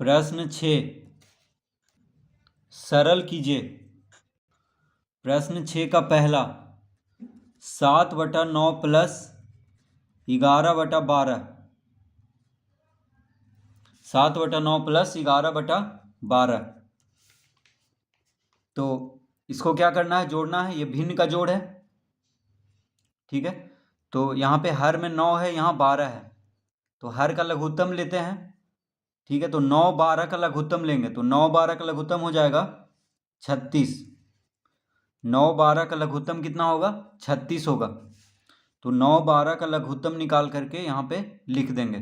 प्रश्न 6 सरल कीजिए। प्रश्न 6 का पहला 7/9 प्लस 11/12। 7/9 प्लस 11/12। तो इसको क्या करना है, जोड़ना है। ये भिन्न का जोड़ है, ठीक है। तो यहाँ पे हर में 9 है, यहाँ 12 है, तो हर का लघुत्तम लेते हैं, ठीक है। तो 9 12 का लघुत्तम लेंगे, तो 9 12 का लघुत्तम हो जाएगा 36। 9 12 का लघुत्तम कितना होगा, 36 होगा। तो 9 12 का लघुत्तम निकाल करके यहाँ पे लिख देंगे।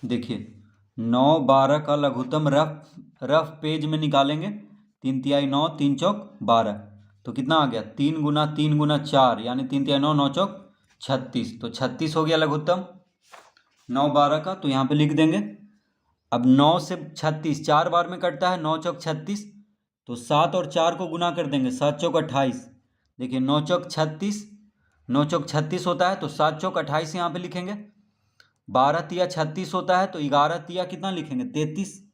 देखिए 9 12 का लघुत्तम रफ पेज में निकालेंगे। 3 तिहाई 9, 3 चौक 12, तो कितना आ गया, 3 गुना 3 गुना 4 यानी 3 तिहाई 9, 9 चौक 36। तो 36 हो गया लघुत्तम 9 12 का, तो यहाँ पे लिख देंगे। अब 9 से 36 4 बार में कटता है, 9 चौक 36, तो 7 और 4 को गुना कर देंगे, 7 चौक 28। देखिए 9 चौक 36, 9 चौक 36 होता है, तो 7 चौक 28 यहाँ पे लिखेंगे। 12 तिया 36 होता है, तो 11 तिया कितना लिखेंगे, 33।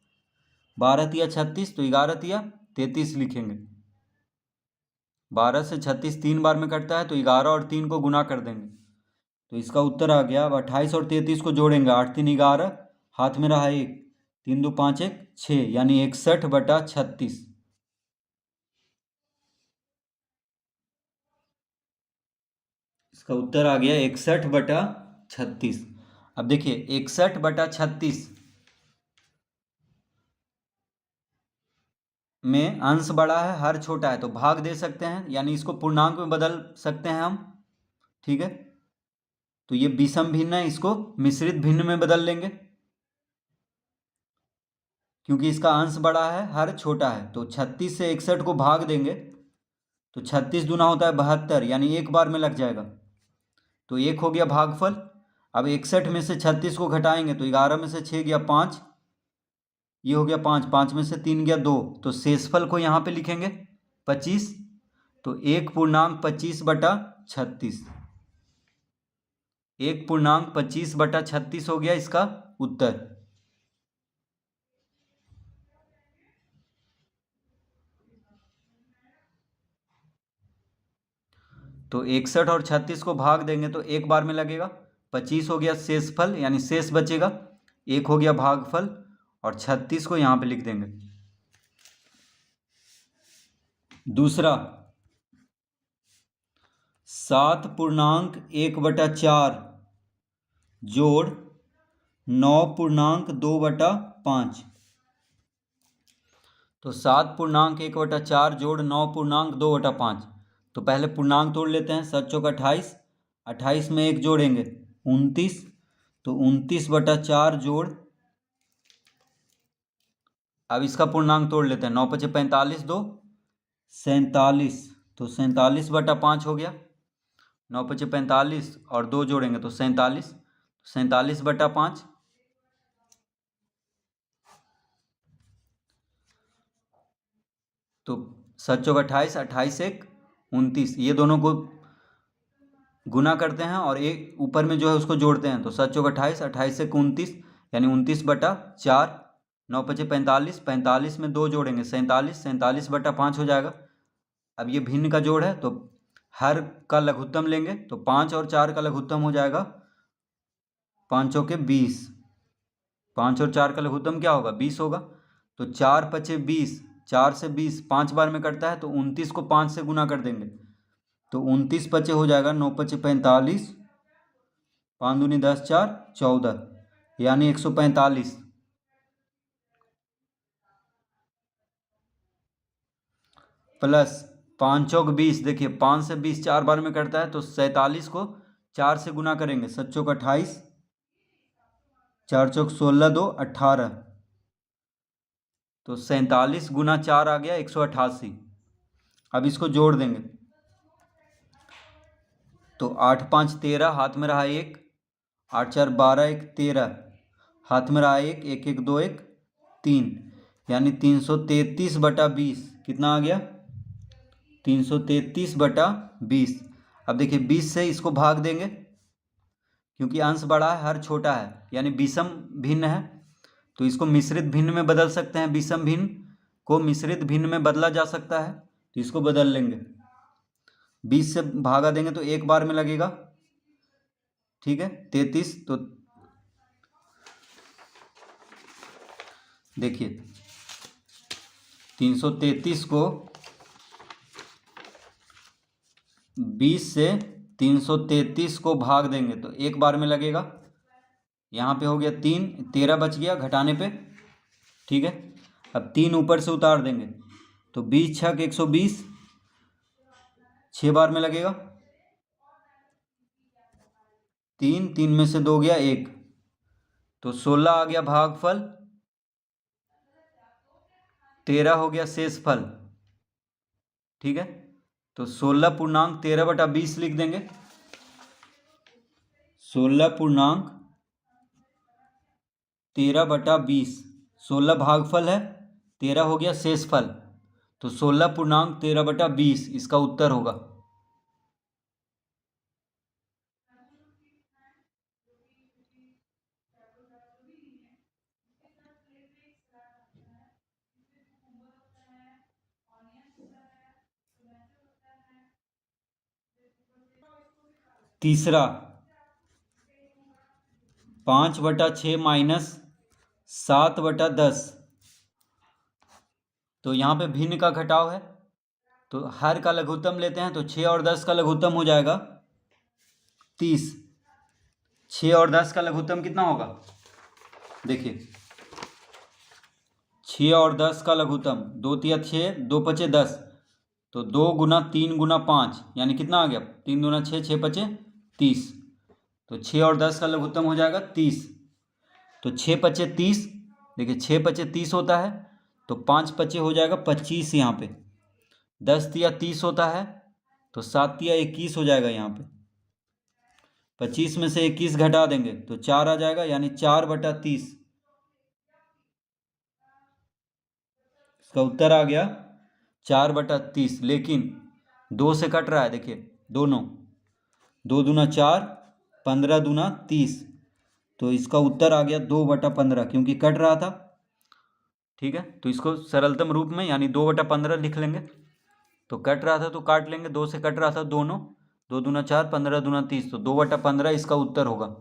12 तिया 36, तो 11 तिया 33 लिखेंगे। 12 से 36 3 बार में कटता है, तो 11 और 3 को गुना कर देंगे, तो इसका उत्तर आ गया। अब 28 और 33 को जोड़ेंगे, 8 3 11, हाथ में रहा 1, 3 2 5 1 6, यानी 61/36। इसका उत्तर आ गया 61/36। अब देखिए 61/36 में अंश बड़ा है, हर छोटा है, तो भाग दे सकते हैं, यानी इसको पूर्णांक में बदल सकते हैं हम, ठीक है। तो ये विषम भिन्न है, इसको मिश्रित भिन्न में बदल लेंगे, क्योंकि इसका अंश बड़ा है, हर छोटा है। तो 36 से 61 को भाग देंगे, तो 36 दूना होता है 72, यानी एक बार में लग जाएगा, तो 1 हो गया भागफल। अब 61 में से 36 को घटाएंगे, तो 11 में से 6 गया 5, ये हो गया 5, 5 में से 3 गया 2, तो शेषफल को यहाँ पे लिखेंगे 25। तो 1.25/36, 1.25/36 हो गया इसका उत्तर। तो 61 और 36 को भाग देंगे, तो एक बार में लगेगा, 25 हो गया शेषफल, यानी शेष बचेगा, 1 हो गया भागफल, और 36 को यहाँ पे लिख देंगे। दूसरा 7.1/4 जोड़ 9.2/5। तो 7.1/4 जोड़ 9.2/5। तो पहले पूर्णांक तोड़ लेते हैं। 7 चौक 28, 28 में 1 जोड़ेंगे 29, तो 29/4 जोड़, अब इसका पूर्णांक तोड़ लेते हैं। 9 5 45, 2 47, तो 47/5 हो गया। 9 5 45 और 2 जोड़ेंगे तो 47, 47/5। तो 7 चौक 28, 28 1 29, ये दोनों को गुना करते हैं और एक ऊपर में जो है उसको जोड़ते हैं। तो 7 चौक 28, 28 1 29, यानी 29/4। 9 5 45, 45 में 2 जोड़ेंगे 47, 47/5 हो जाएगा। अब ये भिन्न का जोड़ है, तो हर का लघुत्तम लेंगे, तो 5 और 4 का लघुत्तम हो जाएगा 5 चौके 20। 5 और 4 का लघुत्तम क्या होगा, 20 होगा। तो 4 5 20, 4 से 20 5 बार में कटता है, तो 29 को 5 से गुना कर देंगे, तो 29 5 हो जाएगा। 9 5 45, 5 दूनी 10 4 14, यानी 145। प्लस 5 चौक 20, देखिए 5 से 20 4 बार में कटता है, तो 47 को 4 से गुना करेंगे। 7 चौक 28, 4 चौक 16 2 18, तो 47 गुना 4 आ गया 188। अब इसको जोड़ देंगे, तो 8 5 13, हाथ में रहा 1, 8 4 12 1 13, हाथ में रहा 1, 1 1 2 1 3, यानी 333/20 कितना आ गया, 333/20। अब देखिए 20 से इसको भाग देंगे, क्योंकि अंश बड़ा है हर छोटा है, यानी विषम भिन्न है, तो इसको मिश्रित भिन्न में बदल सकते हैं। विषम भिन्न को मिश्रित भिन्न में बदला जा सकता है, तो इसको बदल लेंगे। 20 से भागा देंगे तो एक बार में लगेगा, ठीक है। 33, तो देखिए 333 को 20 से 333 को भाग देंगे तो एक बार में लगेगा। यहाँ पे हो गया 3, 13 बच गया घटाने पे, ठीक है। अब 3 ऊपर से उतार देंगे तो 20 छक 120, 6 बार में लगेगा। 3, 3 में से 2 गया 1, तो 16 आ गया भागफल, 13 हो गया शेषफल, ठीक है। तो 16.13/20 लिख देंगे। 16.13/20, 16 भागफल है, 13 हो गया शेषफल, तो 16.13/20 इसका उत्तर होगा। तीसरा 5/6 माइनस 7/10, तो यहाँ पे भिन्न का घटाव है, तो हर का लघुत्तम लेते हैं, तो 6 और 10 का लघुत्तम हो जाएगा 30। 6 और 10 का लघुत्तम कितना होगा, देखिए 6 और 10 का लघुत्तम, 2 तिया 6, 2 पचे 10, तो 2 गुना 3 गुना 5, यानी कितना आ गया 3 दूना 6, 6 पचे 30, तो 6 और 10 का लघुत्तम हो जाएगा 30। तो 6 पचे 30, देखिए 6 पचे 30 होता है, तो 5 पचे हो जाएगा 25 यहाँ पे। 10 तिया 30 होता है, तो 7 तिया 21 हो जाएगा यहाँ पे। 25 में से 21 घटा देंगे तो 4 आ जाएगा, यानी 4/30 इसका उत्तर आ गया 4/30। लेकिन 2 से कट रहा है, देखिए दोनों, 2 दूना 4, 15 दूना 30, तो इसका उत्तर आ गया 2/15, क्योंकि कट रहा था, ठीक है। तो इसको सरलतम रूप में यानी 2/15 लिख लेंगे। तो कट रहा था तो काट लेंगे, 2 से कट रहा था दोनों, 2 दूना 4, 15 दूना 30, तो 2/15 इसका उत्तर होगा।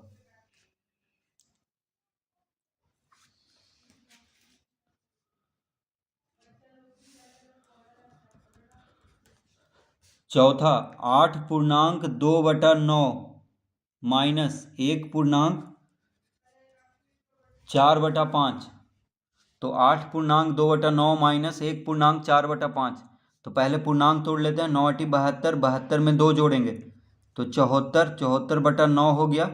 चौथा 8.2/9 माइनस 1.4/5, तो 8.2/9 माइनस 1.4/5, तो पहले पूर्णांक तोड़ लेते हैं। 9 × 72, 72 में 2 जोड़ेंगे तो 74, 74/9 हो गया।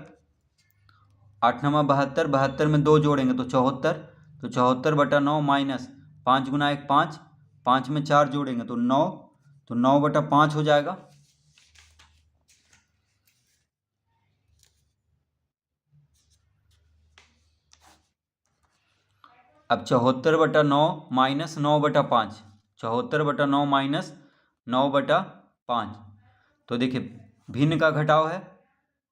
8 × 72, 72 में 2 जोड़ेंगे तो 74, तो 74/9 माइनस 5 गुना 1 5, 5 में 4 जोड़ेंगे तो 9, तो 9/5 हो जाएगा। अब 74/9 माइनस 9/5, 74/9 माइनस 9/5, तो देखिए भिन्न का घटाव है,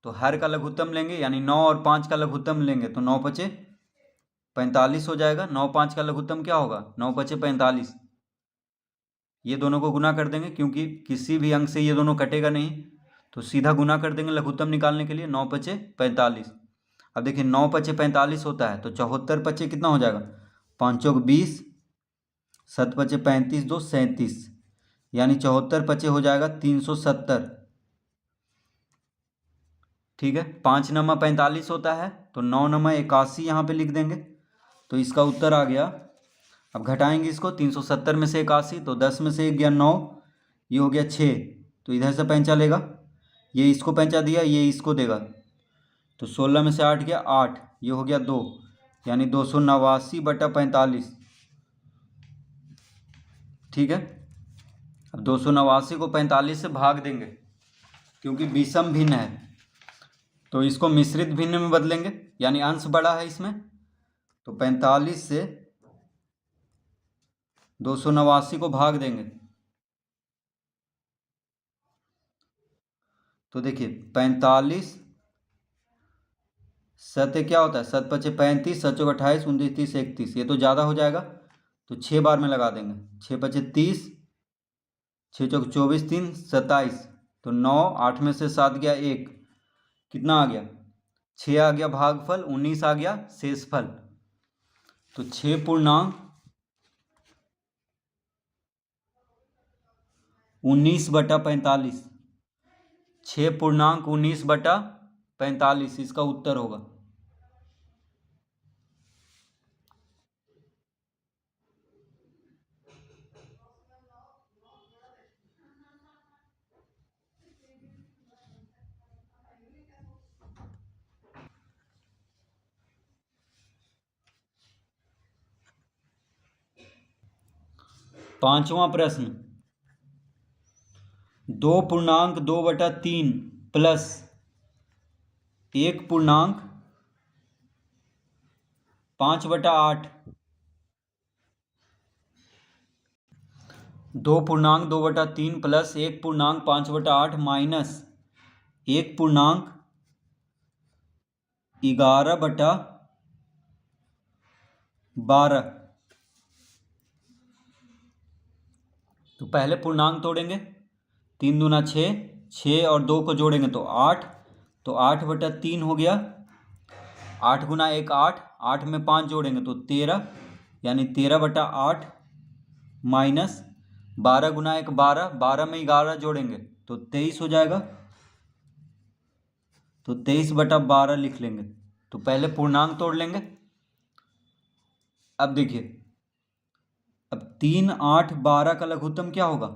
तो हर का लघुत्तम लेंगे, यानी 9 और 5 का लघुत्तम लेंगे तो 9 पचे 45 हो जाएगा। 9 5 का लघुत्तम क्या होगा, 9 पचे 45। ये दोनों को गुना कर देंगे, क्योंकि किसी भी अंक से ये दोनों कटेगा नहीं, तो सीधा गुना कर देंगे लघुत्तम निकालने के लिए। 9 पचे 45। अब देखिए 9 पचे 45 होता है, तो 74 पचे कितना हो जाएगा, 5 चौक 20, 7 पचे 35, 2 37, यानी 74 पचे हो जाएगा 370, ठीक है। 5 नमा 45 होता है, तो 9 नमा 81 यहाँ पे लिख देंगे, तो इसका उत्तर आ गया। अब घटाएंगे इसको, 370 में से 81, तो 10 में से 1 गया 9, ये हो गया 6, तो इधर से पैंचा लेगा, ये इसको पैंचा दिया, ये इसको देगा, तो 16 में से 8 गया 8, ये हो गया 2, यानी 289/45, ठीक है। अब 289 को 45 से भाग देंगे, क्योंकि विषम भिन्न है, तो इसको मिश्रित भिन्न में बदलेंगे, यानी अंश बड़ा है इसमें, तो 45 से 289 को भाग देंगे, तो देखिए 45 7 क्या होता है, 7 पचे 35, 7 चौक 28, 29 30 31, ये तो ज़्यादा हो जाएगा तो 6 बार में लगा देंगे। 6 पचे 30, 6 चौक 24, 3 27, तो 9, 8 में से 7 गया 1, कितना आ गया 6 आ गया भागफल, 19 आ गया शेषफल। तो 6 पूर्णांक 19/45, 6 पूर्णांक 19/45 इसका उत्तर होगा। पांचवा प्रश्न, 2.2/3 प्लस 1.5/8, 2.2/3 प्लस 1.5/8 माइनस 1.11/12। तो पहले पूर्णांक तोड़ेंगे, 3 दूना 6, 6 और 2 को जोड़ेंगे तो 8, तो 8/3 हो गया। 8 गुना 1 8, 8 में 5 जोड़ेंगे तो 13, यानी 13/8 माइनस 12 गुना 1 12, 12 में 11 जोड़ेंगे तो 23 हो जाएगा। तो 23/12 लिख लेंगे। तो पहले पूर्णांक तोड़ लेंगे। अब देखिए, अब 3 8 12 का लघुत्तम क्या होगा,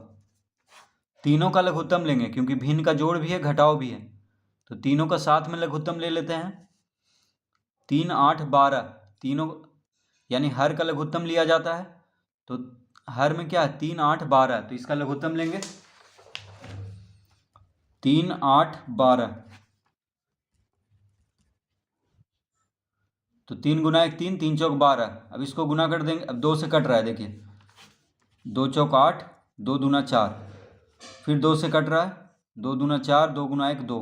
तीनों का लघुत्तम लेंगे क्योंकि भिन्न का जोड़ भी है घटाव भी है, तो तीनों का साथ में लघुत्तम ले लेते हैं। 3 8 12 तीनों यानी हर का लघुत्तम लिया जाता है, तो हर में क्या है 3 8 12, तो इसका लघुत्तम लेंगे 3 8 12, तो 3 गुना 1 3, 3 चौक 12। अब इसको गुना कर देंगे, अब 2 से कट रहा है, देखिए 2 चौक 8, 2 दूना 4, फिर 2 से कट रहा है, 2 दूना 4, 2 गुना 1 2,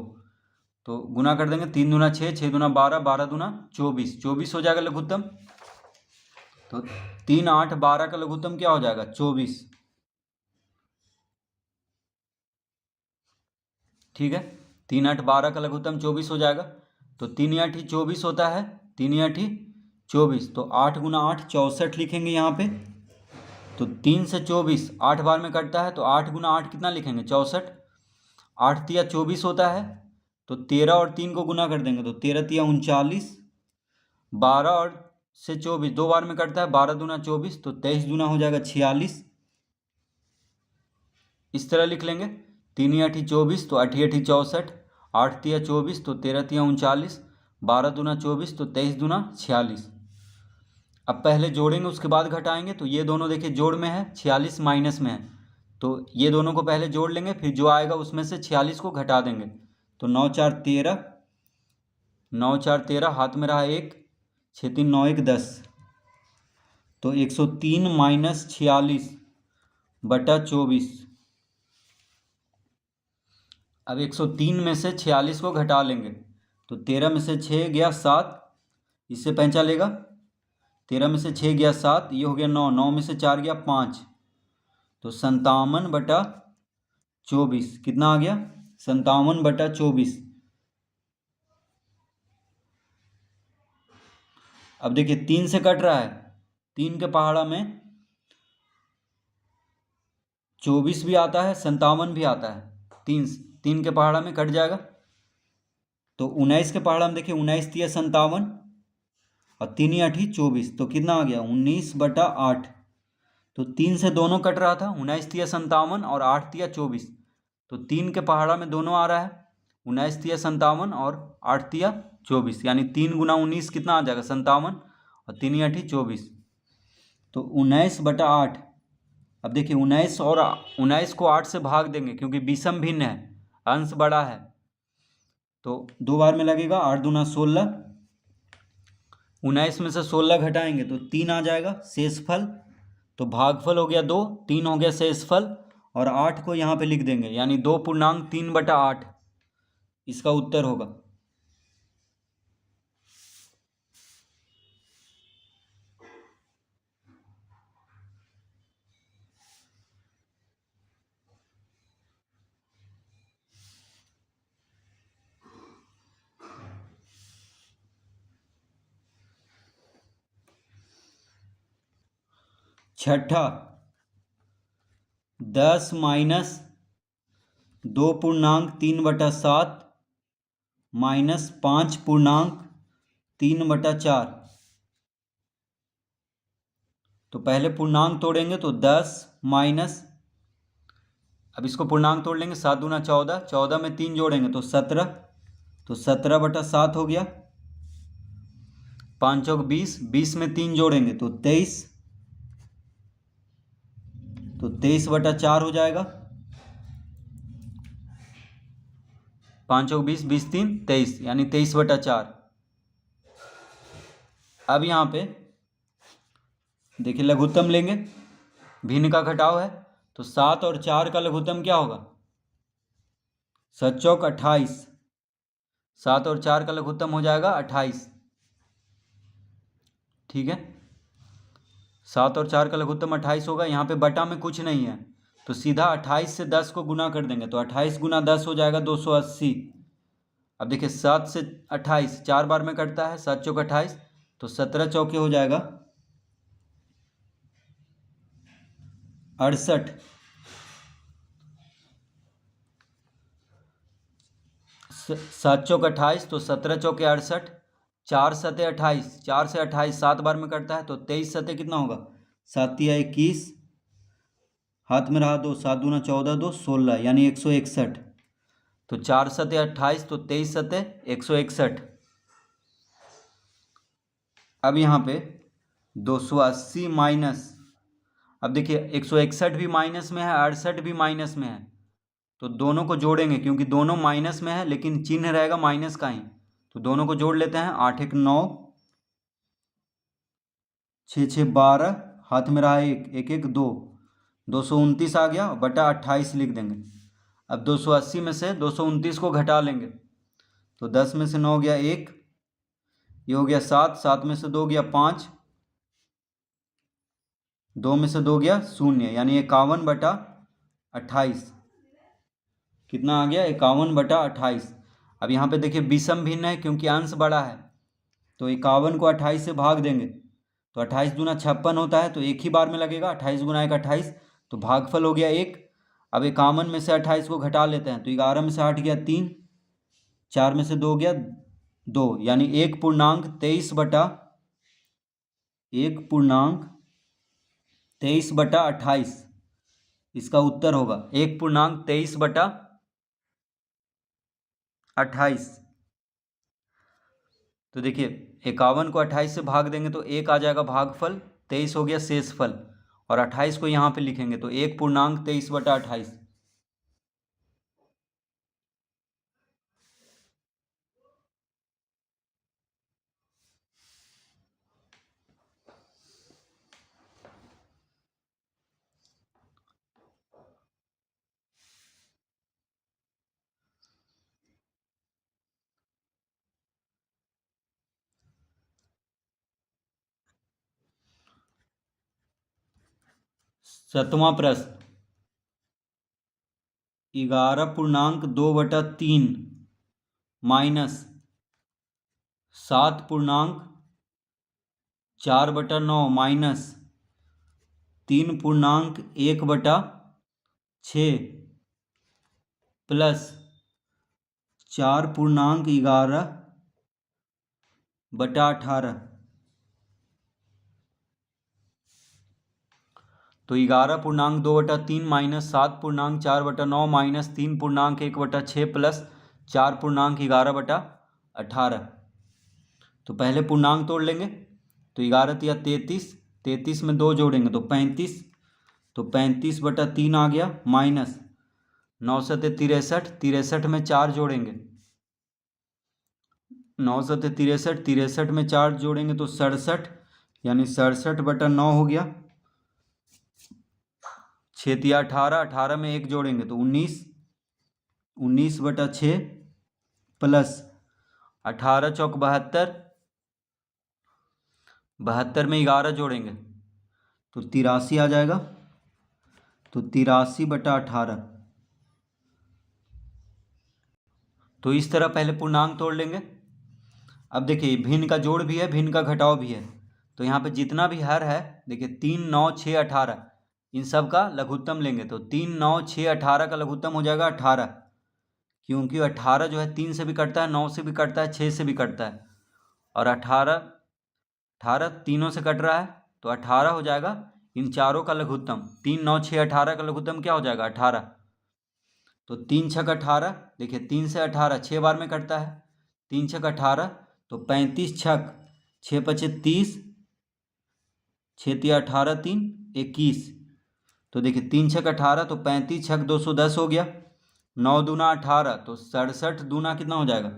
तो गुना कर देंगे 3 दूना 6, 6 दूना 12, 12 दूना 24, 24 हो जाएगा लघुत्तम। तो 3 8 12 का लघुत्तम क्या हो जाएगा 24, ठीक है। 3 8 12 का लघुत्तम 24 हो जाएगा। तो 3 8 ही 24 होता है, 3 8 ही 24, तो 8 गुना 8 64 लिखेंगे यहाँ पे। तो 3 से 24 8 बार में कटता है, तो 8 गुना 8 कितना लिखेंगे 64, 8 तिया 24 होता है, तो 13 और 3 को गुना कर देंगे तो 13 तिया 39, 12 और से 24 2 बार में कटता है, 12 दूना 24, तो 23 दूना हो जाएगा 46, इस तरह लिख लेंगे। 3 8 24, तो 8 8 64, 8 तिया 24, तो 13 तिया 39, 12 दूना 24, तो 23 दूना 46। अब पहले जोड़ेंगे उसके बाद घटाएंगे, तो ये दोनों देखिए जोड़ में है, 46 माइनस में है, तो ये दोनों को पहले जोड़ लेंगे, फिर जो आएगा उसमें से 46 को घटा देंगे। तो 9 4 13, 9 4 13, हाथ में रहा 1, 6 3 9 1 10, तो 103 माइनस 46/24। अब 103 में से 46 को घटा लेंगे, तो 13 में से 6 गया 7, इससे पैंचा लेगा, 13 में से 6 गया 7, ये हो गया 9, 9 में से 4 गया 5, तो 57/24 कितना आ गया 57/24। अब देखिए 3 से कट रहा है, 3 के पहाड़ा में 24 भी आता है 57 भी आता है, 3 के पहाड़ा में कट जाएगा। तो 19 के पहाड़ा में देखिए 19 तिया 57 और 3 8 24, तो कितना आ गया 19/8। तो 3 से दोनों कट रहा था, 19 तिया 57 और 8 तिया 24, तो 3 के पहाड़ा में दोनों आ रहा है, 19 तिया 57 और 8 तिया 24, यानी 3 गुना 19 कितना आ जाएगा 57 और 3 8 24, तो 19/8। अब देखिए 19 और 19 को 8 से भाग देंगे क्योंकि विषम भिन्न है, अंश बड़ा है, तो 2 बार में लगेगा, 8 दूना 16, 19 में से 16 घटाएंगे तो 3 आ जाएगा शेषफल। तो भागफल हो गया 2, 3 हो गया शेषफल, और 8 को यहाँ पे लिख देंगे, यानी 2.3/8 इसका उत्तर होगा। छठा 10 माइनस 2.3/7 माइनस 5.3/4। तो पहले पूर्णांक तोड़ेंगे तो 10 माइनस, अब इसको पूर्णांक तोड़ लेंगे, 7 दूना 14, 14 में 3 जोड़ेंगे तो 17, तो 17/7 हो गया। 5 चौक 20, 20 में 3 जोड़ेंगे तो 23, तो 23/4 हो जाएगा। 5 चौक 20, 20 3 23, यानी 23/4। अब यहाँ पे देखिए लघुत्तम लेंगे, भिन्न का घटाव है, तो 7 और 4 का लघुत्तम क्या होगा? 7 चौक 28, 7 और 4 का लघुत्तम हो जाएगा 28। ठीक है, 7 और 4 का लघुत्तम 28 होगा। यहाँ पे बटा में कुछ नहीं है तो सीधा 28 से 10 को गुना कर देंगे, तो 28 गुना 10 हो जाएगा 280। अब देखिए 7 से 28 4 बार में कटता है, 7 चौक 28, तो 17 चौके हो जाएगा 68। 7 चौक 28, तो 17 चौके 68, 4 सते 28, 4 से 28 7 बार में कटता है, तो 23 सते कितना होगा? 7 या 21, हाथ में रहा 2, 7 दूना 14, 2 16, यानी 161। तो 4 सते 28, तो 23 सते 161। अब यहाँ पे 280 माइनस, अब देखिए 161 भी माइनस में है, 68 भी माइनस में है, तो दोनों को जोड़ेंगे क्योंकि दोनों माइनस में है लेकिन चिन्ह रहेगा माइनस का ही, तो दोनों को जोड़ लेते हैं। 8 1 9, 6 6 12, हाथ में रहा 1, 1 1 2, 229 आ गया, बटा 28 लिख देंगे। अब 280 में से 229 को घटा लेंगे, तो 10 में से 9 गया 1, ये हो गया 7, 7 में से 2 गया 5, 2 में से 2 गया 0, यानी 51/28। कितना आ गया? 51/28। अब यहाँ पे देखिए विषम भिन्न है क्योंकि अंश बड़ा है, तो 51 को 28 से भाग देंगे, तो 28 दूना 56 होता है, तो एक ही बार में लगेगा। 28 गुना 1 28, तो भागफल हो गया 1। अब 51 में से 28 को घटा लेते हैं, तो 11 में से 8 गया 3, 4 में से 2 गया 2, यानी 1.23/28 इसका उत्तर होगा। 1.23/28। तो देखिए 51 को 28 से भाग देंगे तो 1 आ जाएगा भागफल, 23 हो गया शेषफल, और 28 को यहाँ पे लिखेंगे तो 1.23/28। सातवां प्रश्न, 11.2/3 माइनस 7.4/9 माइनस 3.1/6 प्लस 4.11/18। तो 11.2/3 माइनस 7.4/9 माइनस 3.1/6 प्लस 4.11/18। तो पहले पूर्णांक तोड़ लेंगे, तो 11 या 33, 33 में 2 जोड़ेंगे तो 35, तो 35/3 आ गया, माइनस 9 सते 63, 63 में 4 जोड़ेंगे, 9 सते 63, 63 में 4 जोड़ेंगे तो 67, यानी 67/9 हो गया। 6 या 18, 18 में 1 जोड़ेंगे तो 19, 19/6 प्लस 18 चौक 72, 72 में 11 जोड़ेंगे तो 83 आ जाएगा, तो 83/18। तो इस तरह पहले पूर्णांक तोड़ लेंगे। अब देखिए भिन्न का जोड़ भी है, भिन्न का घटाव भी है, तो यहाँ पे जितना भी हर है देखिए 3, 9, 6, 18 इन सब का लघुत्तम लेंगे तो 3, 9, 6, 18 का लघुत्तम हो जाएगा 18, क्योंकि 18 जो है 3 से भी कटता है, 9 से भी कटता है, 6 से भी कटता है और 18 तीनों से कट रहा है तो 18 हो जाएगा इन चारों का लघुत्तम। 3, 9, 6, 18 का लघुत्तम क्या हो जाएगा 18। तो 3 छक 18, देखिए 3 से 18 6 बार में कटता है, 3 छक 18 तो 35 छक 6 पचे 30, 6 तिया 18, 3 21। तो देखिए 3 छक 18 तो 35 छक 210 हो गया, 9 दूना 18 तो 67 दूना कितना हो जाएगा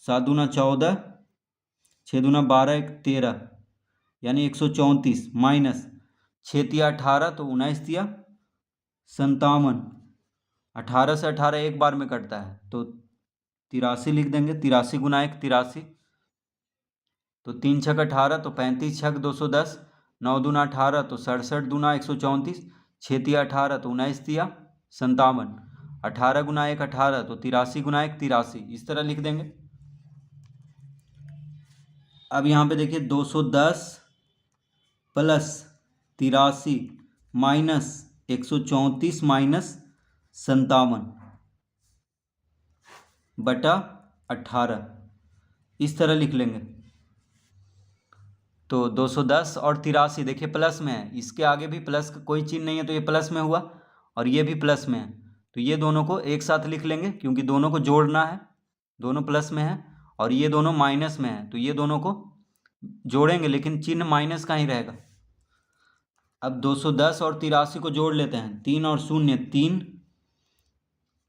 7 दूना 14, 6 दूना 12, 1 13 यानी 134 माइनस 6 तिया 18 तो 19 तिया 57। 18 से 18 एक बार में कटता है तो 83 लिख देंगे, 83 गुना 1 83। तो 3 छक 18 तो 35 छक 210, 9 दूना 18 तो 67 दूना 134, 6 तिया 18 तो 19 तिया 57, 18 गुना 1 18 तो 83 गुना 1 83, इस तरह लिख देंगे। अब यहाँ पे देखिए 210 प्लस 83 माइनस 134 माइनस 57 बटा 18, इस तरह लिख लेंगे। तो 210 और 83 देखिए प्लस में है, इसके आगे भी प्लस का कोई चिन्ह नहीं है तो ये प्लस में हुआ और ये भी प्लस में है, तो ये दोनों को एक साथ लिख लेंगे क्योंकि दोनों को जोड़ना है, दोनों प्लस में है और ये दोनों माइनस में है तो ये दोनों को जोड़ेंगे लेकिन चिन्ह माइनस का ही रहेगा। अब 210 और 83 को जोड़ लेते हैं, 3 और 0 3,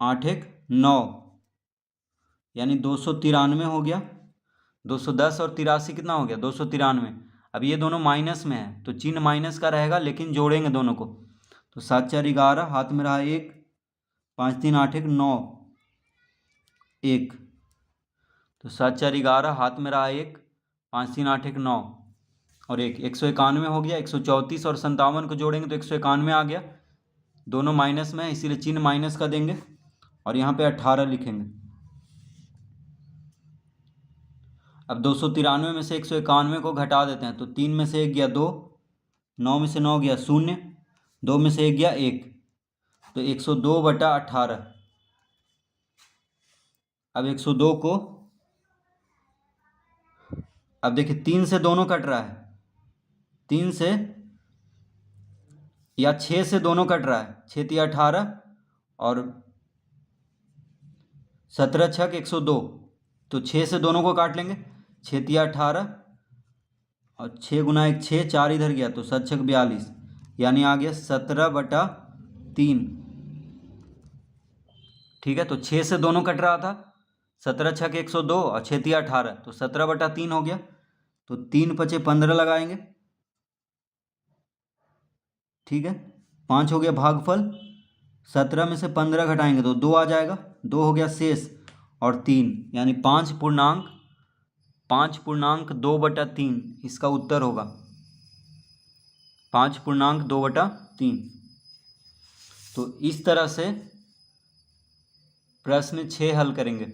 8 1 9 यानी 293 हो गया। 210 और 83 कितना हो गया 293। अब ये दोनों माइनस में है तो चिन्ह माइनस का रहेगा लेकिन जोड़ेंगे दोनों को, तो 7 4 11 हाथ में रहा 1, 5 3 8 1 9 1, तो 7 4 11 हाथ में रहा 1, 5 3 8 1 9 और 1, 191 हो गया। 134 और 57 को जोड़ेंगे तो 191 आ गया, दोनों माइनस में है इसीलिए चिन्ह माइनस का देंगे और यहाँ पे 18 लिखेंगे। अब 293 में से 191 को घटा देते हैं तो 3 में से 1 गया 2, 9 में से 9 गया 0, 2 में से 1 गया 1, तो 102 बटा 18। अब 102 को अब देखिए 3 से दोनों कट रहा है, 3 से या 6 से दोनों कट रहा है, 6 तिया 18 और 17 छक 102, तो 6 से दोनों को काट लेंगे, 6 तिया 18 और 6 गुना 1 6, 4 इधर गया तो 7 छक 42 यानी आ गया 17 बटा 3। ठीक है, तो 6 से दोनों कट रहा था, 17 छक 102 और 6 तिया 18 तो 17 बटा 3 हो गया, तो 3 पचे 15 लगाएंगे। ठीक है, 5 हो गया भागफल, 17 में से 15 घटाएंगे तो 2 आ जाएगा, 2 हो गया शेष और 3 यानी 5.2 बटा 3 इसका उत्तर होगा, 5.2 बटा 3। तो इस तरह से प्रश्न 6 हल करेंगे।